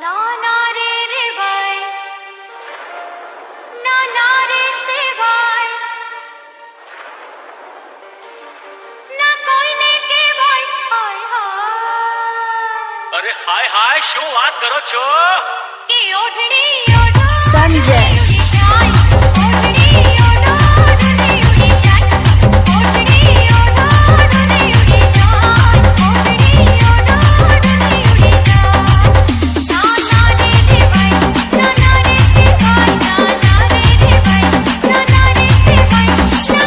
ना ना रे भाई ना रे से भाई ना कोई ने के भाई हाय हाय अरे हाय हाय શું વાત કરો છો કે ઓઢણી ઓઢો Sanjay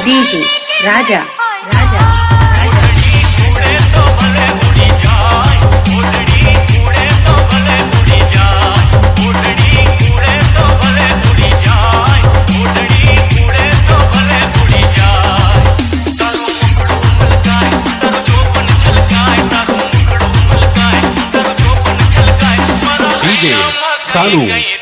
DJ Raja Raja DJ Salu